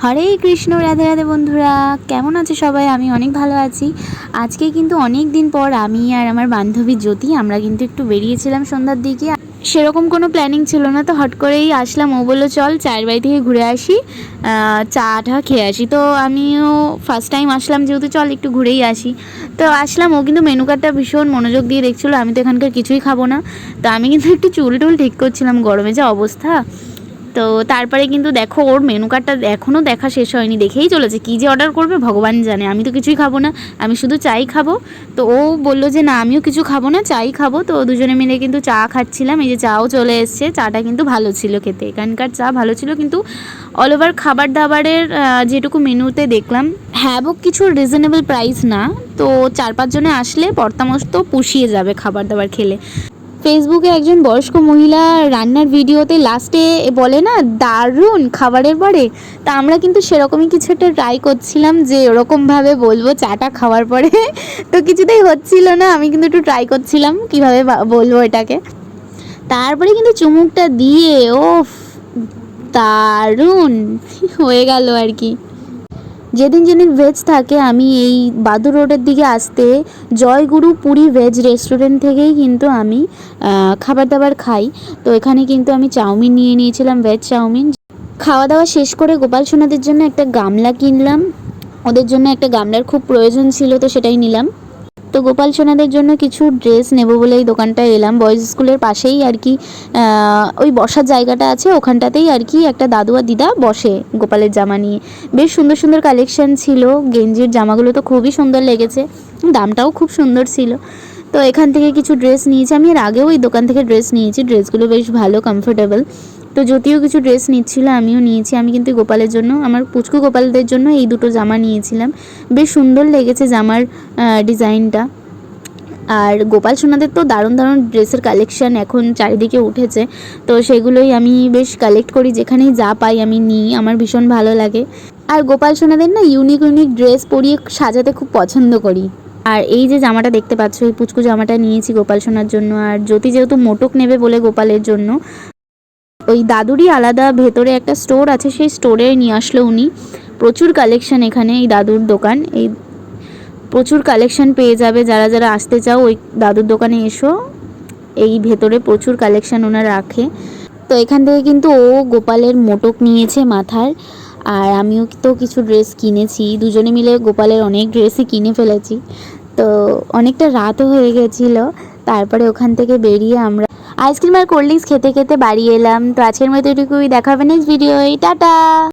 হরে কৃষ্ণ, রাধে রাধে বন্ধুরা, কেমন আছে সবাই? আমি অনেক ভালো আছি। আজকে কিন্তু অনেক দিন পর আমি আর আমার বান্ধবী জ্যোতি আমরা কিন্তু একটু বেরিয়েছিলাম সন্ধ্যার দিকে। সেরকম কোনো প্ল্যানিং ছিল না, তো হট করেই আসলাম। ও বললো চল চায়ের বাড়ি থেকে ঘুরে আসি, চাটা খেয়ে আসি। তো আমিও ফার্স্ট টাইম আসলাম যেহেতু, চল একটু ঘুরেই আসি। তো আসলাম। ও কিন্তু মেনু কার্ডটা ভীষণ মনোযোগ দিয়ে দেখছিলো। আমি তো এখানকার কিছুই খাবো না, তো আমি কিন্তু একটু চুল টুল ঠিক করছিলাম, গরমে যে অবস্থা। তো তারপরে কিন্তু দেখো ওর মেনু কার্ডটা এখনও দেখা শেষ হয়নি, দেখেই চলেছে কী যে অর্ডার করবে ভগবান জানে। আমি তো কিছুই খাবো না, আমি শুধু চাই খাবো। তো ও বললো যে না আমিও কিছু খাবো না, চাই খাবো। তো দুজনে মিলে কিন্তু চা খাচ্ছিলাম। এই যে চাও চলে এসছে, চাটা কিন্তু ভালো ছিল খেতে, এখানকার চা ভালো ছিল। কিন্তু অল ওভার খাবার দাবারের যেটুকু মেনুতে দেখলাম, হ্যাঁ কিছু রিজনেবল প্রাইস না। তো 4-5 জনে আসলে পর্তামস্ত পুষিয়ে যাবে খাবার দাবার খেলে। ফেসবুকে একজন বয়স্ক মহিলা রান্নার ভিডিওতে লাস্টে বলে না দারুণ খাবারের পরে, তা আমরা কিন্তু সেরকমই কিছু একটা ট্রাই করছিলাম যে ওরকমভাবে বলবো চাটা খাওয়ার পরে। তো কিছুতেই হচ্ছিল না, আমি কিন্তু একটু ট্রাই করছিলাম কীভাবে বলবো এটাকে। তারপরে কিন্তু চুমুকটা দিয়ে ও দারুণ হয়ে গেল আর কি। যেদিন যেদিন ভেজ থাকে আমি এই বাদুর রোডের দিকে আসতে জয়গুরু পুরী ভেজ রেস্টুরেন্ট থেকেই কিন্তু আমি খাবার দাবার খাই। তো এখানে কিন্তু আমি চাউমিন নিয়ে নিয়েছিলাম, ভেজ চাউমিন। খাওয়া দাওয়া শেষ করে গোপাল সোনাদের জন্য একটা গামলা কিনলাম, ওদের জন্য একটা গামলার খুব প্রয়োজন ছিল, তো সেটাই নিলাম। তো গোপাল সোনাদের জন্য কিছু ড্রেস নেব বলে এই দোকানটায় এলাম। বয়েজ স্কুলের পাশেই আর কি ওই বসার জায়গাটা আছে, ওখানটাতেই আর কি একটা দাদু আর দিদা বসে গোপালের জামা নিয়ে। বেশ সুন্দর সুন্দর কালেকশান ছিল, গেঞ্জির জামাগুলো তো খুবই সুন্দর লেগেছে, দামটাও খুব সুন্দর ছিল। তো এখান থেকে কিছু ড্রেস নিয়েছি, আমি এর আগেও এই দোকান থেকে ড্রেস নিয়েছি, ড্রেসগুলো বেশ ভালো কমফোর্টেবল। তো যদিও কিছু ড্রেস নিচ্ছিল আমিও নিয়েছি। আমি কিন্তু গোপালের জন্য, আমার পুচকু গোপালদের জন্য এই দুটো জামা নিয়েছিলাম। বেশ সুন্দর লেগেছে জামার ডিজাইনটা। আর গোপাল সোনাদের তো দারুণ দারুণ ড্রেসের কালেকশান এখন চারিদিকে উঠেছে, তো সেগুলোই আমি বেশ কালেক্ট করি, যেখানেই যা পাই আমি নিই, আমার ভীষণ ভালো লাগে। আর গোপাল সোনাদের না ইউনিক ইউনিক ড্রেস পরিয়ে সাজাতে খুব পছন্দ করি। আর এই যে জামাটা দেখতে পাচ্ছ, এই পুচকু জামাটা নিয়েছি গোপাল সোনার জন্য। আর জ্যোতি যেহেতু মোটক নেবে বলে গোপালের জন্য, ওই দাদুরই আলাদা ভেতরে একটা স্টোর আছে, সেই স্টোরে নিয়ে আসলো উনি। প্রচুর কালেকশান এখানে, এই দাদুর দোকান, এই প্রচুর কালেকশান পেয়ে যাবে। যারা যারা আসতে চাও ওই দাদুর দোকানে এসো, এই ভেতরে প্রচুর কালেকশান ওনারা রাখে। তো এখান থেকে কিন্তু ও গোপালের মোটক নিয়েছে মাথার, আর আমিও তো কিছু ড্রেস কিনেছি, দুজনে মিলে গোপালের অনেক ড্রেসই কিনে ফেলেছি। তো অনেকটা রাতও হয়ে গেছিলো। তারপরে ওখান থেকে বেরিয়ে আমরা আইসক্রিম আর কোল্ড ড্রিঙ্কস খেতে খেতে বাড়ি এলাম। তো আজকের মতো এটুকুই, দেখা হবে নেক্সট ভিডিওয়, টাটা।